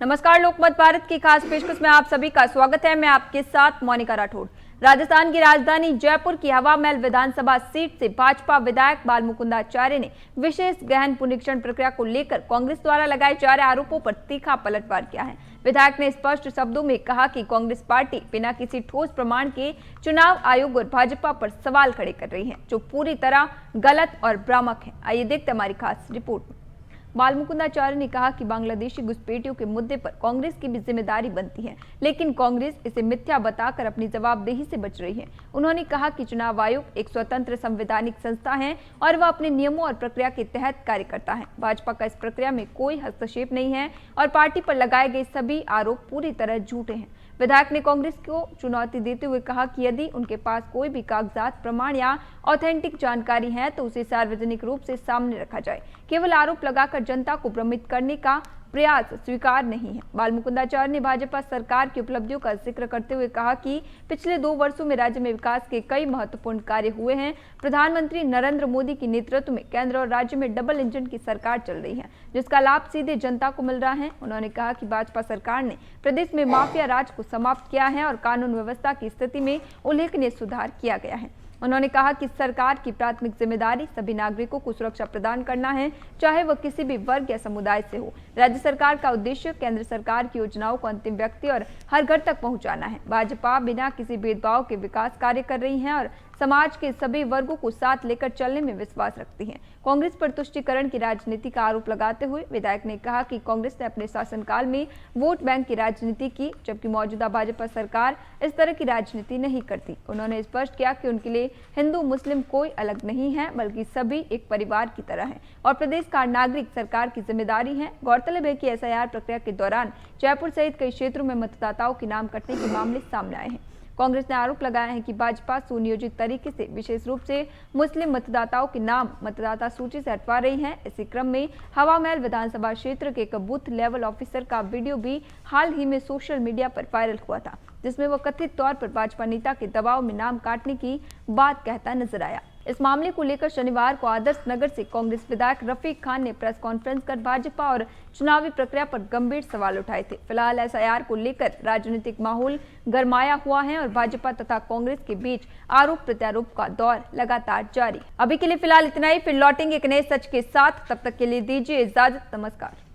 नमस्कार, लोकमत भारत की खास पेशकश में आप सभी का स्वागत है। मैं आपके साथ मोनिका राठौड़। राजस्थान की राजधानी जयपुर की हवा महल विधानसभा सीट से भाजपा विधायक बालमुकुंदाचार्य ने विशेष गहन पुनरीक्षण प्रक्रिया को लेकर कांग्रेस द्वारा लगाए जा रहे आरोपों पर तीखा पलटवार किया है। विधायक ने स्पष्ट शब्दों में कहा कि कांग्रेस पार्टी बिना किसी ठोस प्रमाण के चुनाव आयोग और भाजपा पर सवाल खड़े कर रही है, जो पूरी तरह गलत और भ्रामक है। आइए देखते हमारी खास रिपोर्ट में। बालमुकुंदाचार्य ने कहा कि बांग्लादेशी घुसपैठियों के मुद्दे पर कांग्रेस की भी जिम्मेदारी बनती है, लेकिन कांग्रेस इसे मिथ्या बताकर अपनी जवाबदेही से बच रही है। उन्होंने कहा कि चुनाव आयोग एक स्वतंत्र संवैधानिक संस्था है और वह अपने नियमों और प्रक्रिया के तहत कार्य करता है। भाजपा का इस प्रक्रिया में कोई हस्तक्षेप नहीं है और पार्टी पर लगाए गए सभी आरोप पूरी तरह झूठे हैं। विधायक ने कांग्रेस को चुनौती देते हुए कहा कि यदि उनके पास कोई भी कागजात, प्रमाण या ऑथेंटिक जानकारी है तो उसे सार्वजनिक रूप से सामने रखा जाए। केवल आरोप लगाकर जनता को भ्रमित करने का प्रयास स्वीकार नहीं है। बालमुकुंदाचार्य ने भाजपा सरकार की उपलब्धियों का जिक्र करते हुए कहा कि पिछले 2 वर्षों में राज्य में विकास के कई महत्वपूर्ण कार्य हुए हैं। प्रधानमंत्री नरेंद्र मोदी के नेतृत्व में केंद्र और राज्य में डबल इंजन की सरकार चल रही है, जिसका लाभ सीधे जनता को मिल रहा है। उन्होंने कहा कि भाजपा सरकार ने प्रदेश में माफिया राज को समाप्त किया है और कानून व्यवस्था की स्थिति में उल्लेखनीय सुधार किया गया है। उन्होंने कहा कि सरकार की प्राथमिक जिम्मेदारी सभी नागरिकों को सुरक्षा प्रदान करना है, चाहे वह किसी भी वर्ग या समुदाय से हो। राज्य सरकार का उद्देश्य केंद्र सरकार की योजनाओं को अंतिम व्यक्ति और हर घर तक पहुंचाना है। भाजपा बिना किसी भेदभाव के विकास कार्य कर रही है और समाज के सभी वर्गों को साथ लेकर चलने में विश्वास रखती है। कांग्रेस पर तुष्टीकरण की राजनीति का आरोप लगाते हुए विधायक ने कहा कि कांग्रेस ने अपने शासनकाल में वोट बैंक की राजनीति की, जबकि मौजूदा भाजपा सरकार इस तरह की राजनीति नहीं करती। उन्होंने स्पष्ट किया कि उनके लिए हिंदू मुस्लिम कोई अलग नहीं है, बल्कि सभी एक परिवार की तरह है और प्रदेश का नागरिक सरकार की जिम्मेदारी है। गौरतलब है कि एसआईआर प्रक्रिया के दौरान जयपुर सहित कई क्षेत्रों में मतदाताओं के नाम कटने के मामले सामने आए हैं। कांग्रेस ने आरोप लगाया है कि भाजपा सुनियोजित तरीके से विशेष रूप से मुस्लिम मतदाताओं के नाम मतदाता सूची से हटवा रही है। इसी क्रम में हवा महल विधानसभा क्षेत्र के एक बूथ लेवल ऑफिसर का वीडियो भी हाल ही में सोशल मीडिया पर वायरल हुआ था, जिसमें वह कथित तौर पर भाजपा नेता के दबाव में नाम काटने की बात कहता नजर आया। इस मामले को लेकर शनिवार को आदर्श नगर से कांग्रेस विधायक रफीक खान ने प्रेस कॉन्फ्रेंस कर भाजपा और चुनावी प्रक्रिया पर गंभीर सवाल उठाए थे। फिलहाल एसआईआर को लेकर राजनीतिक माहौल गरमाया हुआ है और भाजपा तथा कांग्रेस के बीच आरोप प्रत्यारोप का दौर लगातार जारी। अभी के लिए फिलहाल इतना ही, फिर लौटेंगे एक नए सच के साथ। तब तक के लिए दीजिए इजाजत। नमस्कार।